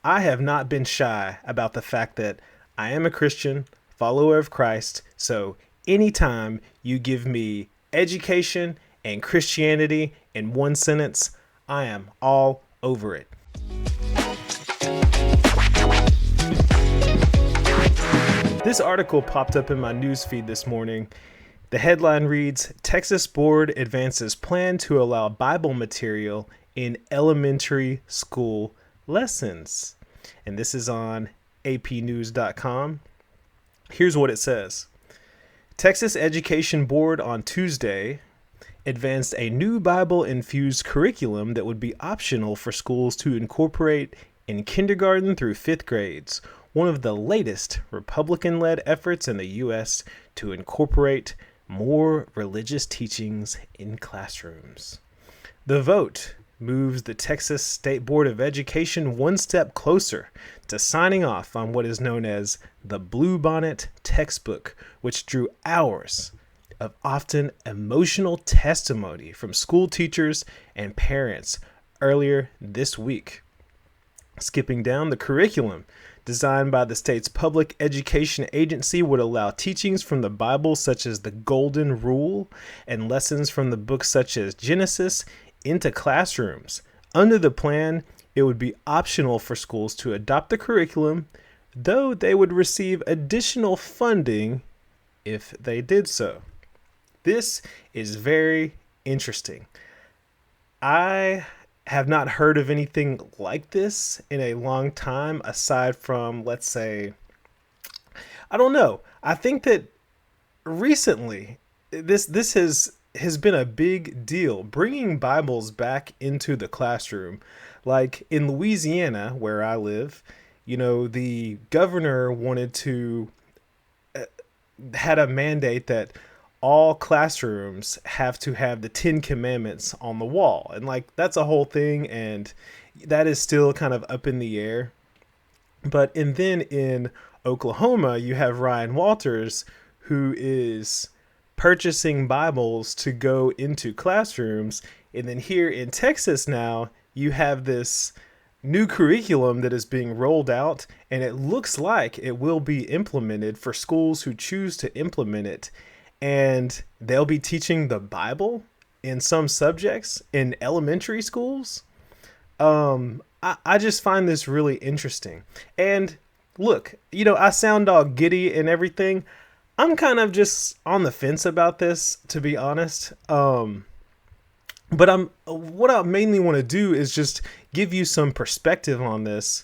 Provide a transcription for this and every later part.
I have not been shy about the fact that I am a Christian, follower of Christ. So anytime you give me education and Christianity in one sentence, I am all over it. This article popped up in my newsfeed this morning. The headline reads, Texas Board advances plan to allow Bible material in elementary school lessons. And this is on apnews.com. Here's what it says. Texas Education Board on Tuesday advanced a new Bible-infused curriculum that would be optional for schools to incorporate in kindergarten through fifth grades, one of the latest Republican-led efforts in the U.S. to incorporate more religious teachings in classrooms. The vote moves the Texas State Board of Education one step closer to signing off on what is known as the Bluebonnet textbook, which drew hours of often emotional testimony from school teachers and parents earlier this week. Skipping down, the curriculum designed by the state's public education agency would allow teachings from the Bible such as the Golden Rule and lessons from the books such as Genesis into classrooms. Under the plan, it would be optional for schools to adopt the curriculum, though they would receive additional funding if they did so. This is very interesting. I have not heard of anything like this in a long time, aside from, let's say, I don't know. I think that recently this has been a big deal, bringing Bibles back into the classroom. Like in Louisiana, where I live, the governor wanted to had a mandate that all classrooms have to have the 10 Commandments on the wall. And that's a whole thing. And that is still kind of up in the air. And then in Oklahoma, you have Ryan Walters, who is purchasing Bibles to go into classrooms. And then here in Texas now, you have this new curriculum that is being rolled out, and it looks like it will be implemented for schools who choose to implement it. And they'll be teaching the Bible in some subjects in elementary schools. I just find this really interesting. And look, I sound all giddy and everything. I'm kind of just on the fence about this, to be honest. But what I mainly want to do is just give you some perspective on this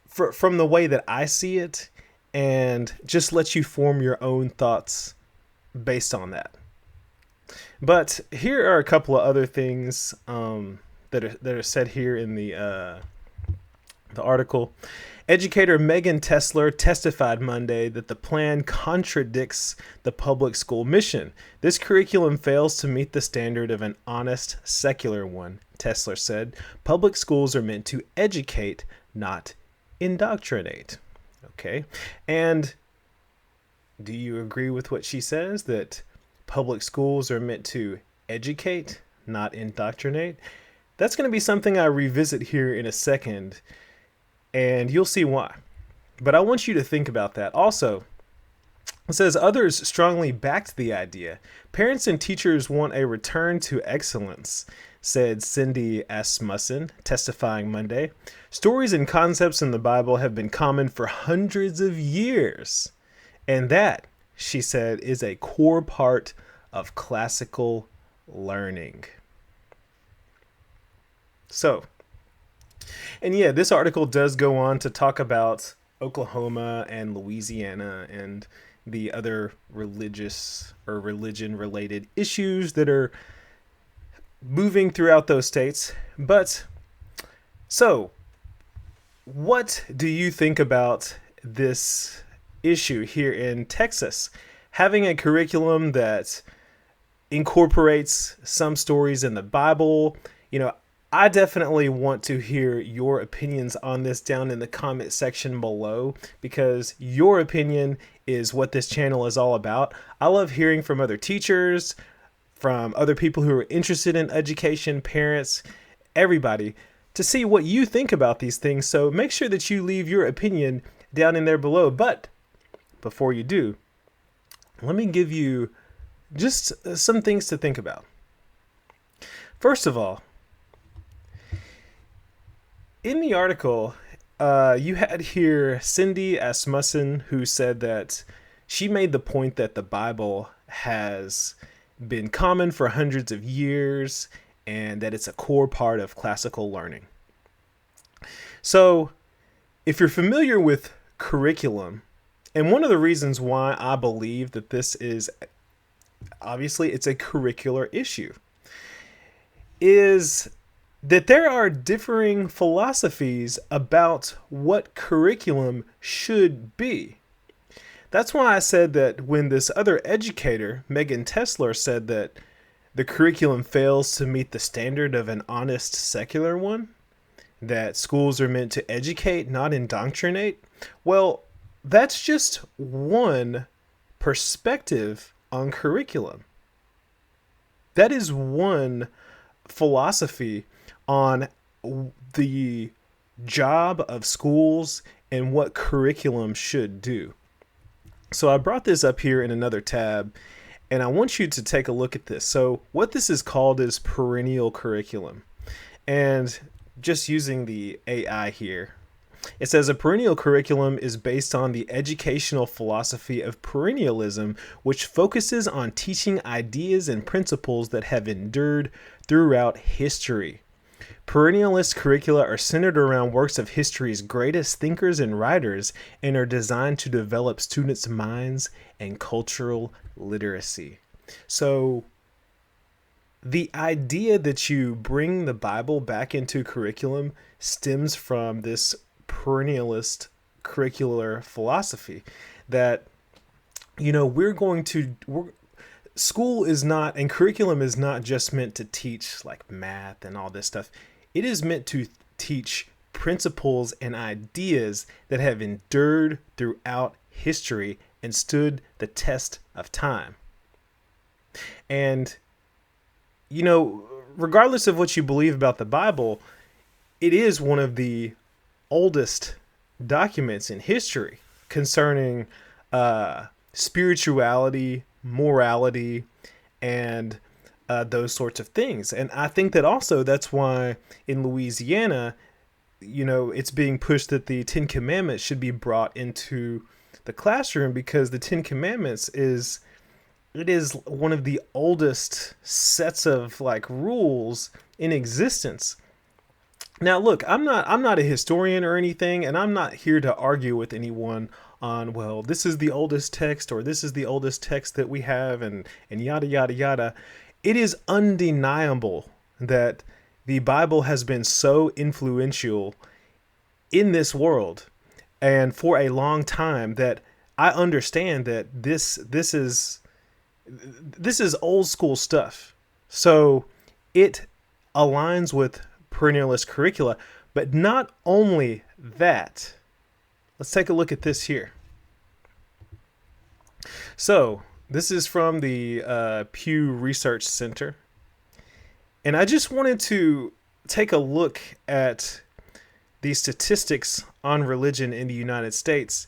from the way that I see it, and just let you form your own thoughts based on that. But here are a couple of other things that are said here in the article. Educator Megan Tesler testified Monday that the plan contradicts the public school mission. This curriculum fails to meet the standard of an honest, secular one, Tesler said. Public schools are meant to educate, not indoctrinate. Okay. And do you agree with what she says, that public schools are meant to educate, not indoctrinate? That's going to be something I revisit here in a second, and you'll see why. But I want you to think about that. Also, it says others strongly backed the idea. Parents and teachers want a return to excellence, said Cindy Asmussen, testifying Monday. Stories and concepts in the Bible have been common for hundreds of years. And that, she said, is a core part of classical learning. So, and yeah, this article does go on to talk about Oklahoma and Louisiana and the other religious or religion-related issues that are moving throughout those states. But, so, what do you think about this issue here in Texas? Having a curriculum that incorporates some stories in the Bible. I definitely want to hear your opinions on this down in the comment section below, because your opinion is what this channel is all about. I love hearing from other teachers, from other people who are interested in education, parents, everybody. to see what you think about these things. So make sure that you leave your opinion down in there below. But before you do, let me give you just some things to think about. First of all, in the article, you had here Cindy Asmussen, who said that she made the point that the Bible has been common for hundreds of years and that it's a core part of classical learning. So, if you're familiar with curriculum, and one of the reasons why I believe that this is, obviously, it's a curricular issue, is that there are differing philosophies about what curriculum should be. That's why I said that when this other educator, Megan Tesler, said that the curriculum fails to meet the standard of an honest secular one, that schools are meant to educate, not indoctrinate. Well, that's just one perspective on curriculum. That is one philosophy on the job of schools and what curriculum should do. So I brought this up here in another tab, and I want you to take a look at this. So what this is called is perennial curriculum. And just using the AI here, it says a perennial curriculum is based on the educational philosophy of perennialism, which focuses on teaching ideas and principles that have endured throughout history. Perennialist curricula are centered around works of history's greatest thinkers and writers and are designed to develop students' minds and cultural literacy. So the idea that you bring the Bible back into curriculum stems from this perennialist curricular philosophy that, school is not, and curriculum is not just meant to teach like math and all this stuff. It is meant to teach principles and ideas that have endured throughout history and stood the test of time. And, regardless of what you believe about the Bible, it is one of the oldest documents in history concerning spirituality, morality, and those sorts of things. And I think that also that's why in Louisiana, it's being pushed that the Ten Commandments should be brought into the classroom, because the Ten Commandments is one of the oldest sets of rules in existence. Now, look, I'm not a historian or anything, and I'm not here to argue with anyone on, well, this is the oldest text or this is the oldest text that we have and yada, yada, yada. It is undeniable that the Bible has been so influential in this world and for a long time that I understand that this is old school stuff. So it aligns with perennialist curricula, but not only that. Let's take a look at this here. So this is from the Pew Research Center. And I just wanted to take a look at the statistics on religion in the United States.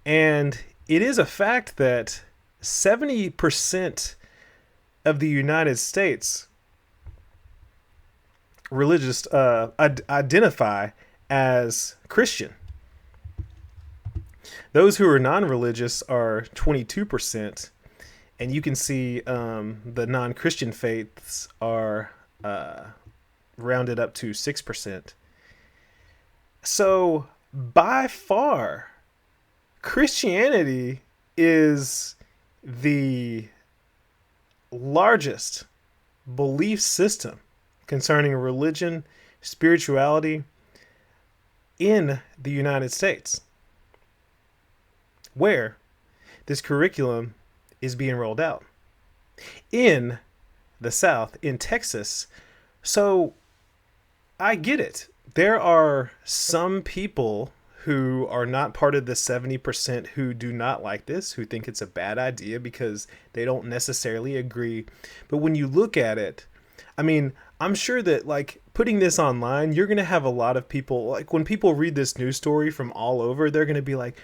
And it is a fact that 70% of the United States religious identify as Christian. Those who are non-religious are 22%, and you can see the non-Christian faiths are rounded up to 6%. So by far, Christianity is the largest belief system concerning religion, spirituality in the United States, where this curriculum is being rolled out in the South, in Texas. So I get it. There are some people who are not part of the 70% who do not like this, who think it's a bad idea because they don't necessarily agree. But when you look at it, I mean, I'm sure that putting this online, you're going to have a lot of people, like when people read this news story from all over, they're going to be like,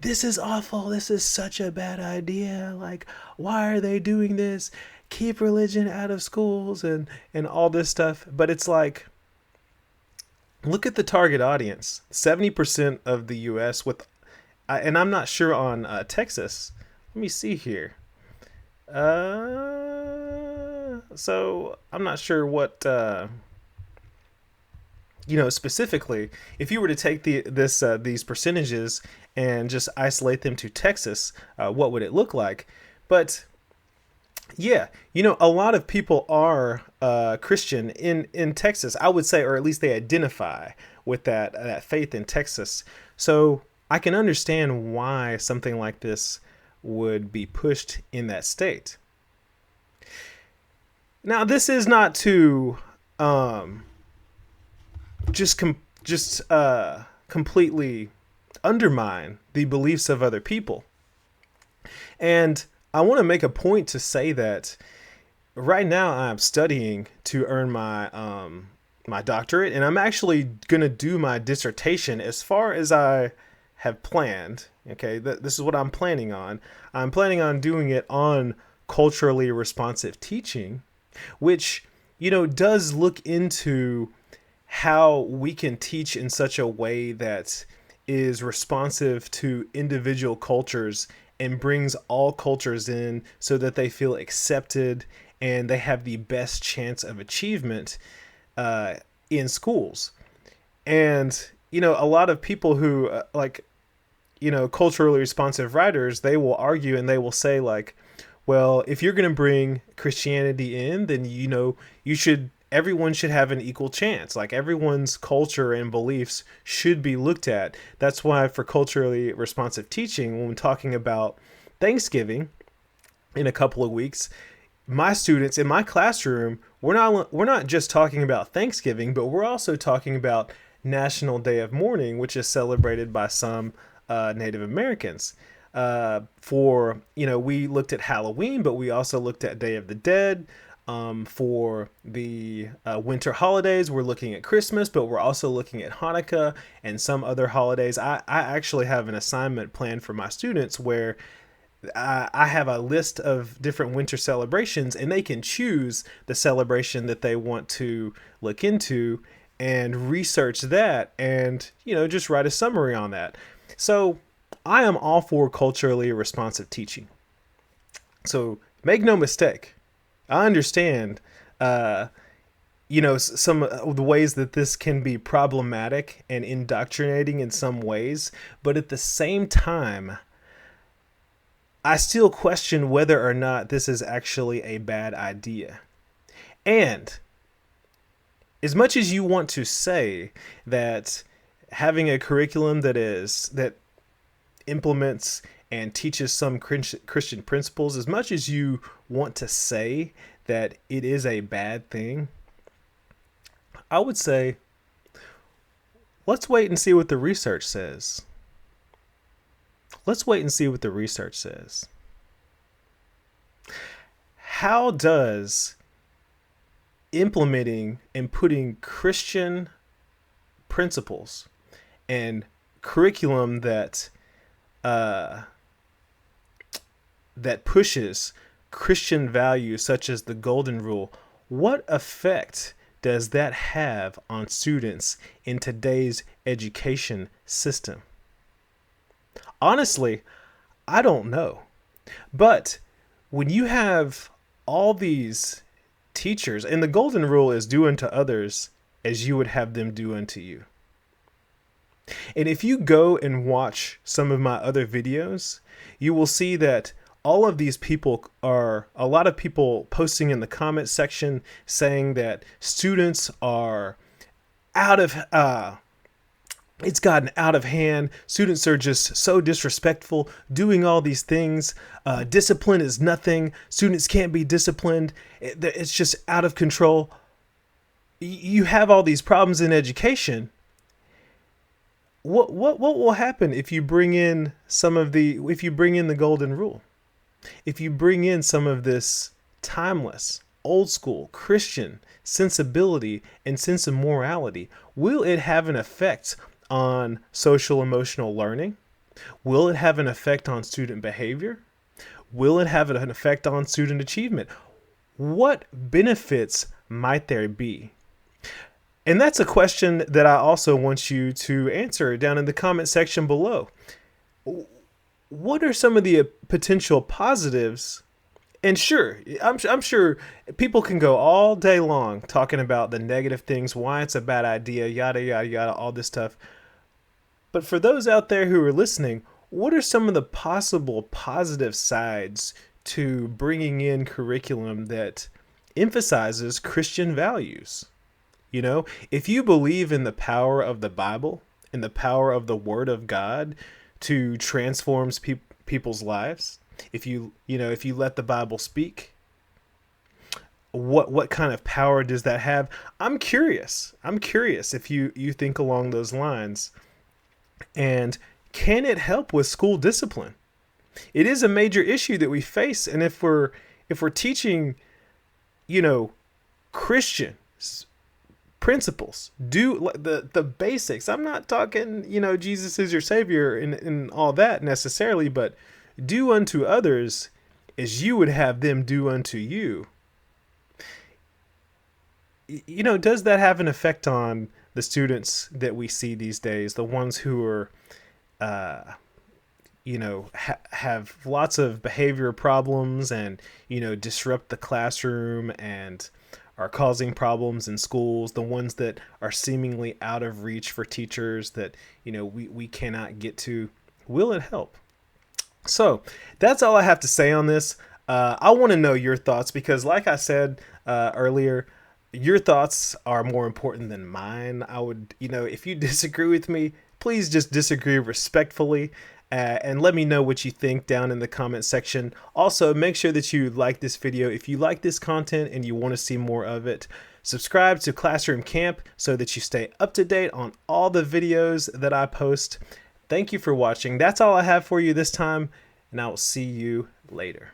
this is awful. This is such a bad idea. Like, why are they doing this? Keep religion out of schools and all this stuff. But it's like, look at the target audience. 70% of the U.S. and I'm not sure on Texas. Let me see here. So I'm not sure what, specifically, if you were to take these percentages and just isolate them to Texas, what would it look like? But yeah, a lot of people are Christian in Texas, I would say, or at least they identify with that faith in Texas. So I can understand why something like this would be pushed in that state. Now, this is not to completely undermine the beliefs of other people. And I want to make a point to say that right now I'm studying to earn my doctorate, and I'm actually going to do my dissertation as far as I have planned. Okay, this is what I'm planning on. I'm planning on doing it on culturally responsive teaching, which, does look into how we can teach in such a way that is responsive to individual cultures and brings all cultures in so that they feel accepted and they have the best chance of achievement in schools. And, a lot of people who culturally responsive writers, they will argue and they will say like, well, if you're going to bring Christianity in, then, everyone should have an equal chance. Like, everyone's culture and beliefs should be looked at. That's why for culturally responsive teaching, when we're talking about Thanksgiving in a couple of weeks, my students in my classroom, we're not just talking about Thanksgiving, but we're also talking about National Day of Mourning, which is celebrated by some Native Americans. We looked at Halloween, but we also looked at Day of the Dead. For the winter holidays, we're looking at Christmas, but we're also looking at Hanukkah and some other holidays. I actually have an assignment planned for my students where I have a list of different winter celebrations, and they can choose the celebration that they want to look into and research that and, just write a summary on that. So I am all for culturally responsive teaching. So make no mistake, I understand, some of the ways that this can be problematic and indoctrinating in some ways, but at the same time, I still question whether or not this is actually a bad idea. And as much as you want to say that having a curriculum that implements and teaches some Christian principles, as much as you want to say that it is a bad thing, I would say, let's wait and see what the research says. Let's wait and see what the research says. How does implementing and putting Christian principles and curriculum that pushes Christian values such as the Golden Rule, what effect does that have on students in today's education system? Honestly, I don't know. But when you have all these teachers, and the Golden Rule is do unto others as you would have them do unto you. And if you go and watch some of my other videos, you will see that all of these people are, a lot of people posting in the comment section saying that students are it's gotten out of hand. Students are just so disrespectful, doing all these things. Discipline is nothing. Students can't be disciplined. It's just out of control. You have all these problems in education. What will happen if you bring in the Golden Rule? If you bring in some of this timeless, old school Christian sensibility and sense of morality? Will it have an effect on social emotional learning? Will it have an effect on student behavior? Will it have an effect on student achievement? What benefits might there be? And that's a question that I also want you to answer down in the comment section below. What are some of the potential positives? And sure, I'm sure people can go all day long talking about the negative things, why it's a bad idea, yada, yada, yada, all this stuff. But for those out there who are listening, what are some of the possible positive sides to bringing in curriculum that emphasizes Christian values? You know, if you believe in the power of the Bible and the power of the Word of God to transform people's lives, if you let the Bible speak, what kind of power does that have? I'm curious if you think along those lines. And can it help with school discipline? It is a major issue that we face, and if we're teaching, Christian principles, do the basics. I'm not talking, Jesus is your savior and all that necessarily, but do unto others as you would have them do unto you. Does that have an effect on the students that we see these days, the ones who are, have lots of behavior problems and, disrupt the classroom and are causing problems in schools, the ones that are seemingly out of reach for teachers that, we cannot get to? Will it help? So that's all I have to say on this. I want to know your thoughts because, like I said earlier, your thoughts are more important than mine. I would, if you disagree with me, please just disagree respectfully and let me know what you think down in the comment section. Also, make sure that you like this video. If you like this content and you want to see more of it, subscribe to Classroom Camp so that you stay up to date on all the videos that I post. Thank you for watching. That's all I have for you this time, and I will see you later.